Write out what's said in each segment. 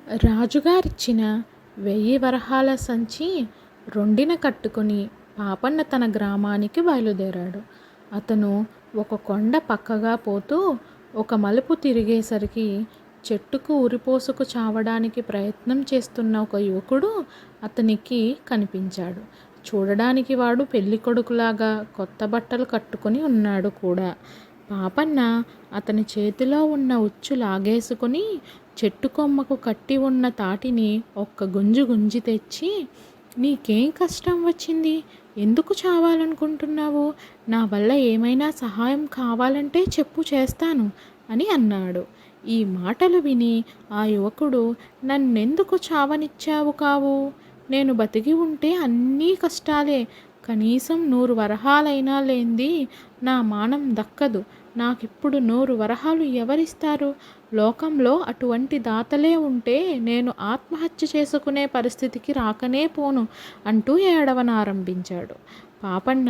రాజుగారిచ్చిన 1000 వరహాల సంచి రొండిన కట్టుకుని పాపన్న తన గ్రామానికి బయలుదేరాడు. అతను ఒక కొండ పక్కగా పోతూ ఒక మలుపు తిరిగేసరికి చెట్టుకు ఉరిపోసుకు చావడానికి ప్రయత్నం చేస్తున్న ఒక యువకుడు అతనికి కనిపించాడు. చూడడానికి వాడు పెళ్ళికొడుకులాగా కొత్త బట్టలు కట్టుకుని ఉన్నాడు కూడా. పాపన్న అతని చేతిలో ఉన్న ఉచ్చు లాగేసుకుని చెట్టు కొమ్మకు కట్టి ఉన్న తాటిని ఒక్క గుంజు గుంజి తెచ్చి, "నీకేం కష్టం వచ్చింది? ఎందుకు చావాలనుకుంటున్నావు? నా వల్ల ఏమైనా సహాయం కావాలంటే చెప్పు, చేస్తాను" అని అన్నాడు. ఈ మాటలు విని ఆ యువకుడు, "నన్నెందుకు చావనిచ్చావు కావు? నేను బతికి ఉంటే అన్నీ కష్టాలే. కనీసం 100 వరహాలైనా లేంది నా మానం దక్కదు. నాకిప్పుడు 100 వరహాలు ఎవరిస్తారు? లోకంలో అటువంటి దాతలే ఉంటే నేను ఆత్మహత్య చేసుకునే పరిస్థితికి రాకనే పోను" అంటూ ఏడవనారంభించాడు. పాపన్న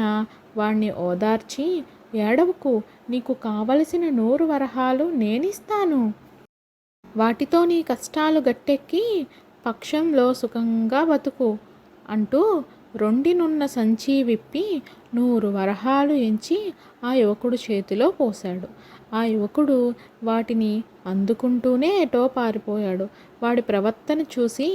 వాణ్ణి ఓదార్చి, "ఏడవకు, నీకు కావలసిన 100 వరహాలు నేనిస్తాను. వాటితో నీ కష్టాలు గట్టెక్కి పక్షంలో సుఖంగా బతుకు" అంటూ రొండినున్న సంచి విప్పి 100 వరహాలు ఎంచి ఆ యువకుడు చేతిలో పోశాడు. ఆ యువకుడు వాటిని అందుకుంటూనే ఎటో పారిపోయాడు. వాడి ప్రవర్తన చూసి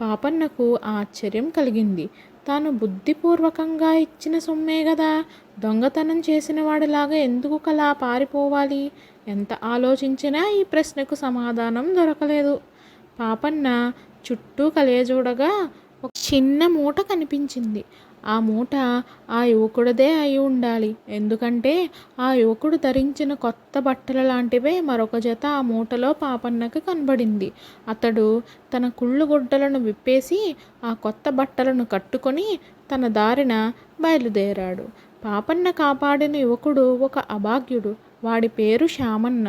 పాపన్నకు ఆశ్చర్యం కలిగింది. తాను బుద్ధిపూర్వకంగా ఇచ్చిన సొమ్మే గదా, దొంగతనం చేసిన వాడిలాగా ఎందుకు కలా పారిపోవాలి? ఎంత ఆలోచించినా ఈ ప్రశ్నకు సమాధానం దొరకలేదు. పాపన్న చుట్టూ కలయజూడగా ఒక చిన్న మూట కనిపించింది. ఆ మూట ఆ యువకుడిదే అయి ఉండాలి. ఎందుకంటే ఆ యువకుడు ధరించిన కొత్త బట్టల లాంటివే మరొక జత ఆ మూటలో పాపన్నకు కనబడింది. అతడు తన కుళ్ళు గుడ్డలను విప్పేసి ఆ కొత్త బట్టలను కట్టుకొని తన దారిన బయలుదేరాడు. పాపన్న కాపాడిన యువకుడు ఒక అభాగ్యుడు. వాడి పేరు శామన్న.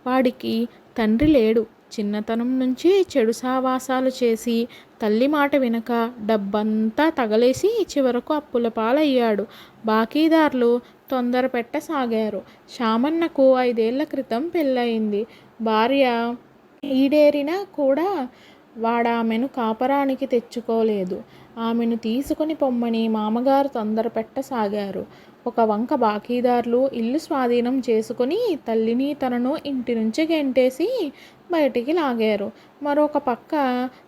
వాడికి తండ్రి లేడు. చిన్నతనం నుంచి చెడు సావాసాలు చేసి తల్లి మాట వినక డబ్బంతా తగలేసి చివరకు అప్పుల పాలయ్యాడు. బాకీదార్లు తొందర పెట్టసాగారు. శామన్నకు 5 ఏళ్ల క్రితం పెళ్ళయింది. భార్య ఈడేరినా కూడా వాడామెను కాపరానికి తెచ్చుకోలేదు. ఆమెను తీసుకుని పొమ్మని మామగారు తొందర పెట్టసాగారు. ఒక వంక బాకీదార్లు ఇల్లు స్వాధీనం చేసుకుని తల్లిని తనను ఇంటి నుంచి గెంటేసి బయటికి లాగారు. మరొక పక్క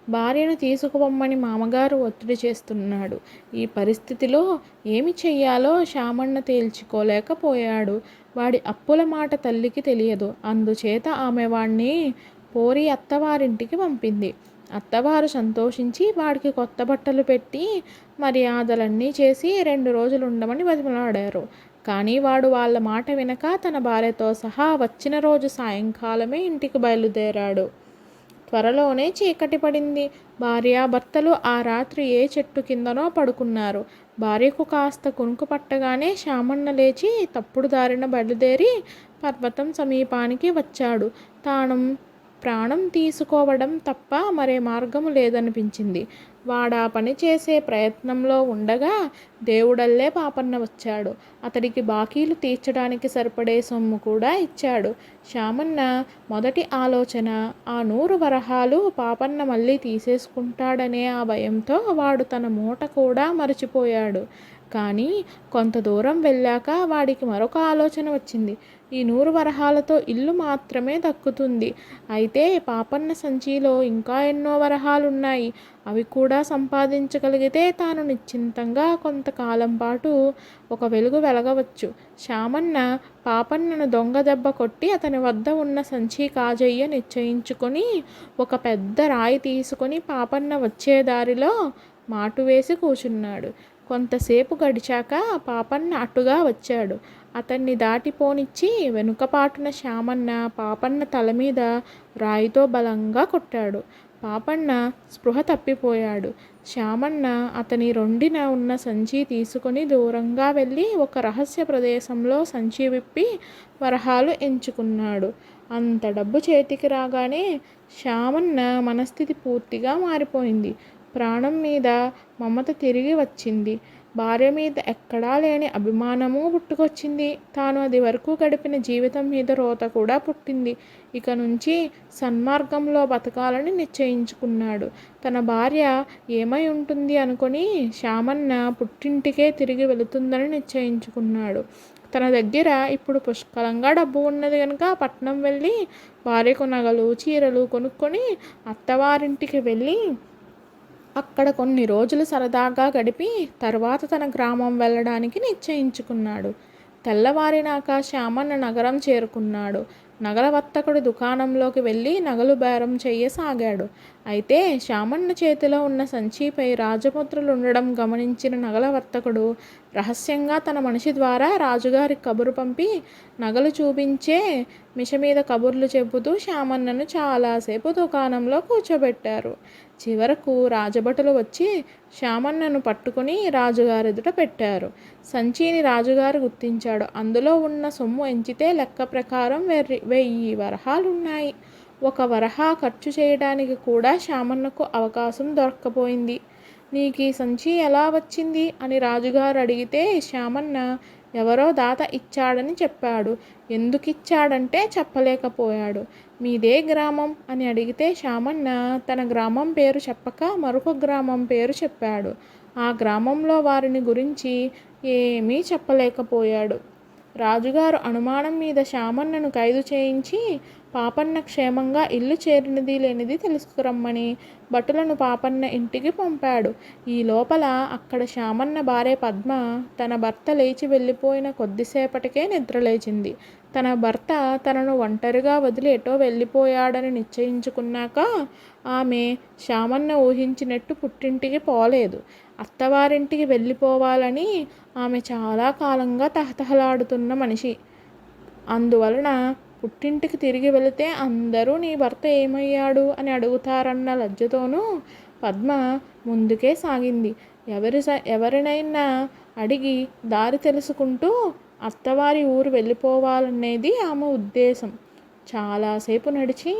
భార్యను తీసుకుపొమ్మని మామగారు ఒత్తిడి చేస్తున్నాడు. ఈ పరిస్థితిలో ఏమి చెయ్యాలో శామన్న తేల్చుకోలేకపోయాడు. వాడి అప్పుల మాట తల్లికి తెలియదు. అందుచేత ఆమె వాణ్ణి పోరి అత్తవారింటికి పంపింది. అత్తవారు సంతోషించి వాడికి కొత్త బట్టలు పెట్టి మర్యాదలన్నీ చేసి 2 రోజులు ఉండమని బతిమలాడారు. కానీ వాడు వాళ్ళ మాట వినక తన భార్యతో సహా వచ్చిన రోజు సాయంకాలమే ఇంటికి బయలుదేరాడు. త్వరలోనే చీకటి పడింది. భార్యాభర్తలు ఆ రాత్రి ఏ చెట్టు కిందనో పడుకున్నారు. భార్యకు కాస్త కునుకు పట్టగానే శామన్న లేచి తప్పుడు దారిన బయలుదేరి పర్వతం సమీపానికి వచ్చాడు. ప్రాణం తీసుకోవడం తప్ప మరే మార్గము లేదనిపించింది. వాడా పని చేసే ప్రయత్నంలో ఉండగా దేవుడల్లే పాపన్న వచ్చాడు. అతడికి బాకీలు తీర్చడానికి సరిపడే సొమ్ము కూడా ఇచ్చాడు. శామన్న మొదటి ఆలోచన ఆ 100 వరహాలు పాపన్న మళ్ళీ తీసేసుకుంటాడనే ఆ భయంతో వాడు తన మూట కూడా మరచిపోయాడు. కానీ కొంత దూరం వెళ్ళాక వాడికి మరొక ఆలోచన వచ్చింది. ఈ 100 వరహాలతో ఇల్లు మాత్రమే దక్కుతుంది. అయితే పాపన్న సంచిలో ఇంకా ఎన్నో వరహాలున్నాయి. అవి కూడా సంపాదించగలిగితే తాను నిశ్చింతంగా కొంతకాలం పాటు ఒక వెలుగు వెలగవచ్చు. శామన్న పాపన్నను దొంగ దెబ్బ కొట్టి అతని వద్ద ఉన్న సంచి కాజేయ నిశ్చయించుకొని ఒక పెద్ద రాయి తీసుకొని పాపన్న వచ్చే దారిలో మాటు వేసి కూచున్నాడు. కొంతసేపు గడిచాక పాపన్న అటుగా వచ్చాడు. అతన్ని దాటిపోనిచ్చి వెనుకపాటున శామన్న పాపన్న తల మీద రాయితో బలంగా కొట్టాడు. పాపన్న స్పృహ తప్పిపోయాడు. శామన్న అతని రొండిన ఉన్న సంచి తీసుకొని దూరంగా వెళ్ళి ఒక రహస్య ప్రదేశంలో సంచి విప్పి వరహాలు ఎంచుకున్నాడు. అంత డబ్బు చేతికి రాగానే శామన్న మనస్థితి పూర్తిగా మారిపోయింది. ప్రాణం మీద మమత తిరిగి వచ్చింది. భార్య మీద ఎక్కడా లేని అభిమానము పుట్టుకొచ్చింది. తాను అది వరకు గడిపిన జీవితం మీద రోత కూడా పుట్టింది. ఇక నుంచి సన్మార్గంలో బతకాలని నిశ్చయించుకున్నాడు. తన భార్య ఏమై ఉంటుంది అనుకొని శ్యామన్న పుట్టింటికే తిరిగి వెళుతుందని నిశ్చయించుకున్నాడు. తన దగ్గర ఇప్పుడు పుష్కలంగా డబ్బు ఉన్నది కనుక పట్నం వెళ్ళి భార్యకు నగలు చీరలు కొనుక్కొని అత్తవారింటికి వెళ్ళి అక్కడ కొన్ని రోజులు సరదాగా గడిపి తర్వాత తన గ్రామం వెళ్ళడానికి నిశ్చయించుకున్నాడు. తెల్లవారినాక శ్యామన్న నగరం చేరుకున్నాడు. నగల వర్తకుడు దుకాణంలోకి వెళ్ళి నగలు బేరం చెయ్యసాగాడు. అయితే శ్యామన్న చేతిలో ఉన్న సంచిపై రాజముద్రలు ఉండడం గమనించిన నగల వర్తకుడు రహస్యంగా తన మనిషి ద్వారా రాజుగారికి కబురు పంపి నగలు చూపించే మిషమీద కబుర్లు చెబుతూ శ్యామన్నను చాలాసేపు దుకాణంలో కూర్చోబెట్టారు. చివరకు రాజభటులు వచ్చి శ్యామన్నను పట్టుకుని రాజుగారెదుట పెట్టారు. సంచిని రాజుగారు గుర్తించాడు. అందులో ఉన్న సొమ్ము ఎంచితే లెక్క ప్రకారం 1000 వరహాలున్నాయి. 1 వరహా ఖర్చు చేయడానికి కూడా శ్యామన్నకు అవకాశం దొరక్కపోయింది. నీకీ సంచి ఎలా వచ్చింది అని రాజుగారు అడిగితే శ్యామన్న ఎవరో దాత ఇచ్చాడని చెప్పాడు. ఎందుకిచ్చాడంటే చెప్పలేకపోయాడు. మీదే గ్రామం అని అడిగితే శ్యామన్న తన గ్రామం పేరు చెప్పక మరొక గ్రామం పేరు చెప్పాడు. ఆ గ్రామంలో వారిని గురించి ఏమీ చెప్పలేకపోయాడు. రాజుగారు అనుమానం మీద శ్యామన్నను ఖైదు చేయించి పాపన్న క్షేమంగా ఇల్లు చేరినది లేనిది తెలుసుకురమ్మని భటులను పాపన్న ఇంటికి పంపాడు. ఈ లోపల అక్కడ శ్యామన్న భార్య పద్మ తన భర్త లేచి వెళ్ళిపోయిన కొద్దిసేపటికే నిద్రలేచింది. తన భర్త తనను ఒంటరిగా వదిలి ఎటో వెళ్ళిపోయాడని నిశ్చయించుకున్నాక ఆమె శ్యామన్న ఊహించినట్టు పుట్టింటికి పోలేదు. అత్తవారింటికి వెళ్ళిపోవాలని ఆమె చాలా కాలంగా తహతహలాడుతున్న మనిషి. అందువలన పుట్టింటికి తిరిగి వెళితే అందరూ నీ భర్త ఏమయ్యాడు అని అడుగుతారన్న లజ్జతోనూ పద్మ ముందుకే సాగింది. ఎవరినైనా అడిగి దారి తెలుసుకుంటూ అత్తవారి ఊరు వెళ్ళిపోవాలనేది ఆమె ఉద్దేశం. చాలాసేపు నడిచి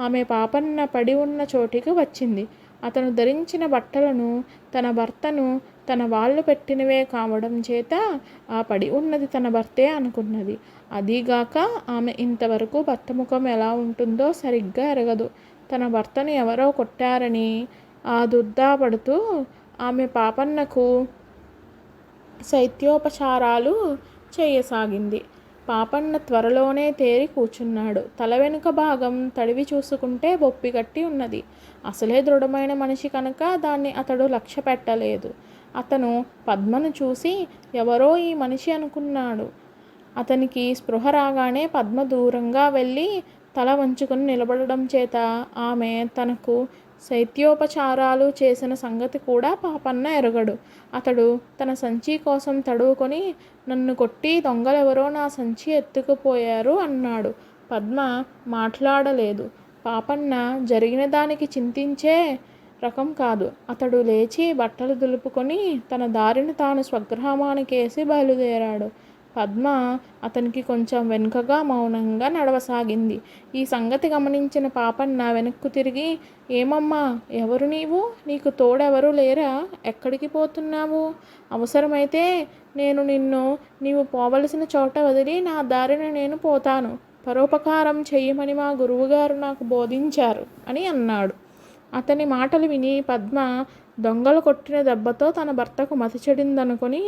ఆమె పాపన్న పడి ఉన్న చోటికి వచ్చింది. అతను ధరించిన బట్టలను తన భర్తను తన వాళ్ళు పెట్టినవే కావడం చేత ఆ పడి ఉన్నది తన భర్తే అనుకున్నది. అదీగాక ఆమె ఇంతవరకు భర్త ముఖం ఎలా ఉంటుందో సరిగ్గా ఎరగదు. తన భర్తను ఎవరో కొట్టారని దుర్దాపడుతూ ఆమె పాపన్నకు శైత్యోపచారాలు చేయసాగింది. పాపన్న త్వరలోనే తేరి కూర్చున్నాడు. తల వెనుక భాగం తడివి చూసుకుంటే బొప్పి కట్టి ఉన్నది. అసలే దృఢమైన మనిషి కనుక దాన్ని అతడు లక్ష్య పెట్టలేదు. అతను పద్మను చూసి ఎవరో ఈ మనిషి అనుకున్నాడు. అతనికి స్పృహ రాగానే పద్మ దూరంగా వెళ్ళి తల వంచుకొని నిలబడడం చేత ఆమె తనకు శైత్యోపచారాలు చేసిన సంగతి కూడా పాపన్న ఎరగడు. అతడు తన సంచి కోసం తడువుకొని నన్ను కొట్టి దొంగలెవరో నా సంచి ఎత్తుకుపోయారు అన్నాడు. పద్మ మాట్లాడలేదు. పాపన్న జరిగిన దానికి చింతించే రకం కాదు. అతడు లేచి బట్టలు దులుపుకొని తన దారిని తాను స్వగ్రామానికేసి బయలుదేరాడు. పద్మ అతనికి కొంచెం వెనుకగా మౌనంగా నడవసాగింది. ఈ సంగతి గమనించిన పాపన్న వెనక్కు తిరిగి, ఏమమ్మా, ఎవరు నీవు? నీకు తోడెవరు లేరా? ఎక్కడికి పోతున్నావు? అవసరమైతే నేను నిన్ను నీవు పోవలసిన చోట వదిలి నా దారిన నేను పోతాను. పరోపకారం చెయ్యమని మా గురువుగారు నాకు బోధించారు అని అన్నాడు. అతని మాటలు విని పద్మ దొంగలు కొట్టిన దెబ్బతో తన భర్తకు మతి చెడిందనుకొని,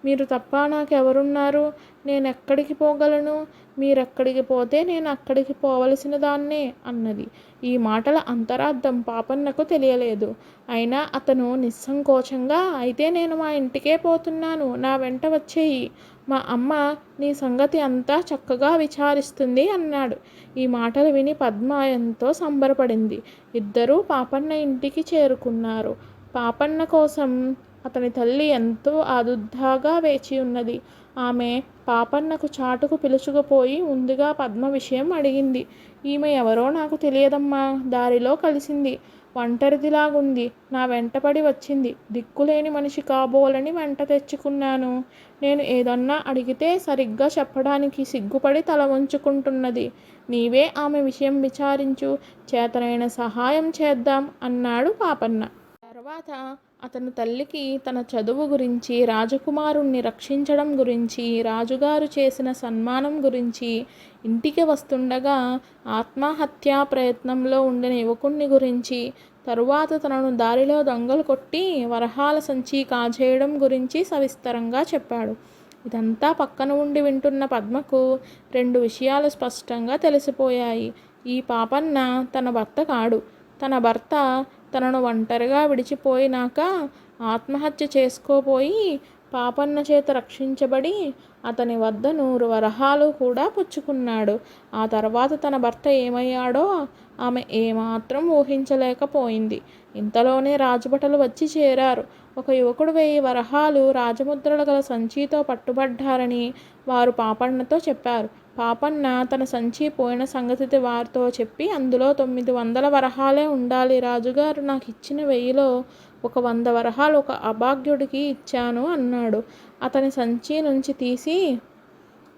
మీరు తప్ప నాకెవరున్నారు? నేనెక్కడికి పోగలను? మీరెక్కడికి పోతే నేను అక్కడికి పోవలసిన దాన్నే అన్నది. ఈ మాటల అంతరార్థం పాపన్నకు తెలియలేదు. అయినా అతను నిస్సంకోచంగా, అయితే నేను మా ఇంటికే పోతున్నాను, నా వెంట వచ్చేయి. మా అమ్మ నీ సంగతి అంతా చక్కగా విచారిస్తుంది అన్నాడు. ఈ మాటలు విని పద్మ ఎంతో సంబరపడింది. ఇద్దరూ పాపన్న ఇంటికి చేరుకున్నారు. పాపన్న కోసం అతని తల్లి ఎంతో ఆదుర్దాగా వేచి ఉన్నది. ఆమె పాపన్నకు చాటుకు పిలుచుకుపోయి ముందుగా పద్మ విషయం అడిగింది. ఈమె ఎవరో నాకు తెలియదమ్మా, దారిలో కలిసింది, ఒంటరిదిలాగుంది, నా వెంటపడి వచ్చింది, దిక్కులేని మనిషి కాబోలని వెంట తెచ్చుకున్నాను. నేను ఏదన్నా అడిగితే సరిగ్గా చెప్పడానికి సిగ్గుపడి తల వంచుకుంటున్నది. నీవే ఆమె విషయం విచారించు, చేతనైన సహాయం చేద్దాం అన్నాడు పాపన్న. తర్వాత అతను తల్లికి తన చదువు గురించి, రాజకుమారుణ్ణి రక్షించడం గురించి, రాజుగారు చేసిన సన్మానం గురించి, ఇంటికి వస్తుండగా ఆత్మహత్యా ప్రయత్నంలో ఉండిన యువకుణ్ణి గురించి, తరువాత తనను దారిలో దొంగలు కొట్టి వరహాల సంచి కాజేయడం గురించి సవిస్తరంగా చెప్పాడు. ఇదంతా పక్కన ఉండి వింటున్న పద్మకు 2 విషయాలు స్పష్టంగా తెలిసిపోయాయి. ఈ పాపన్న తన భర్త కాడు. తన భర్త తనను ఒంటరిగా విడిచిపోయినాక ఆత్మహత్య చేసుకోపోయి పాపన్న చేత రక్షించబడి అతని వద్ద 100 వరహాలు కూడా పుచ్చుకున్నాడు. ఆ తర్వాత తన భర్త ఏమయ్యాడో ఆమె ఏమాత్రం ఊహించలేకపోయింది. ఇంతలోనే రాజభటులు వచ్చి చేరారు. ఒక యువకుడు 1000 వరహాలు రాజముద్రలు గల సంచితో పట్టుబడ్డారని వారు పాపన్నతో చెప్పారు. పాపన్న తన సంచి పోయిన సంగతి వారితో చెప్పి, అందులో 900 వరహాలే ఉండాలి. రాజుగారు నాకు ఇచ్చిన 1000లో ఒక 100 వరహాలు ఒక అభాగ్యుడికి ఇచ్చాను అన్నాడు. అతని సంచి నుంచి తీసి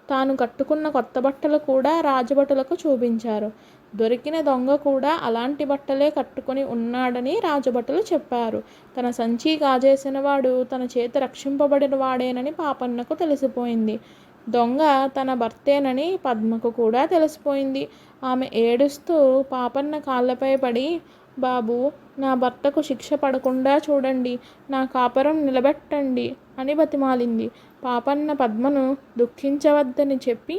తాను కట్టుకున్న కొత్త బట్టలు కూడా రాజభటులకు చూపించారు. దొరికిన దొంగ కూడా అలాంటి బట్టలే కట్టుకొని ఉన్నాడని రాజభటులు చెప్పారు. తన సంచి కాజేసిన వాడు తన చేత రక్షింపబడిన వాడేనని పాపన్నకు తెలిసిపోయింది. దొంగ తన భర్తేనని పద్మకు కూడా తెలిసిపోయింది. ఆమె ఏడుస్తూ పాపన్న కాళ్ళపై పడి, బాబు, నా భర్తకు శిక్ష పడకుండా చూడండి, నా కాపురం నిలబెట్టండి అని బతిమాలింది. పాపన్న పద్మను దుఃఖించవద్దని చెప్పి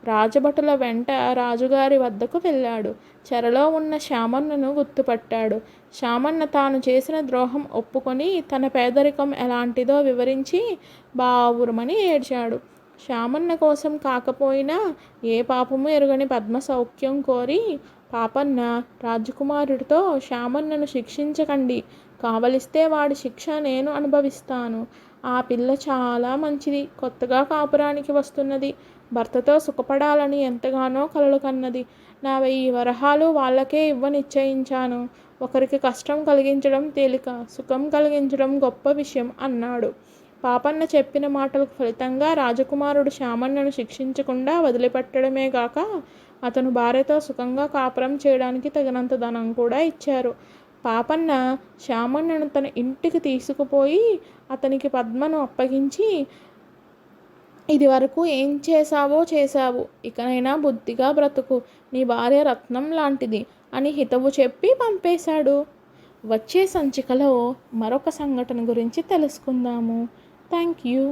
రాజభటుల వెంట రాజుగారి వద్దకు వెళ్ళాడు. చెరలో ఉన్న శ్యామన్నను గుర్తుపట్టాడు. శ్యామన్న తాను చేసిన ద్రోహం ఒప్పుకొని తన పేదరికం ఎలాంటిదో వివరించి బావురుమని ఏడ్చాడు. శ్యామన్న కోసం కాకపోయినా ఏ పాపము ఎరుగని పద్మ సౌఖ్యం కోరి పాపన్న రాజకుమారుడితో, శ్యామన్నను శిక్షించకండి, కావలిస్తే వాడి శిక్ష నేను అనుభవిస్తాను. ఆ పిల్ల చాలా మంచిది, కొత్తగా కాపురానికి వస్తున్నది, భర్తతో సుఖపడాలని ఎంతగానో కలలు కన్నది. నా 1000 వరహాలు వాళ్ళకే నిశ్చయించాను. ఒకరికి కష్టం కలిగించడం తేలిక, సుఖం కలిగించడం గొప్ప విషయం అన్నాడు. పాపన్న చెప్పిన మాటలకు ఫలితంగా రాజకుమారుడు శ్యామన్నను శిక్షించకుండా వదిలిపెట్టడమే గాక అతను భార్యతో సుఖంగా కాపురం చేయడానికి తగినంత ధనం కూడా ఇచ్చారు. పాపన్న శ్యామన్నను తన ఇంటికి తీసుకుపోయి అతనికి పద్మను అప్పగించి, ఇది వరకు ఏం చేశావు, ఇకనైనా బుద్ధిగా బ్రతుకు, నీ భార్య రత్నం లాంటిది అని హితవు చెప్పి పంపేశాడు. వచ్చే సంచికలో మరొక సంఘటన గురించి తెలుసుకుందాము. Thank you.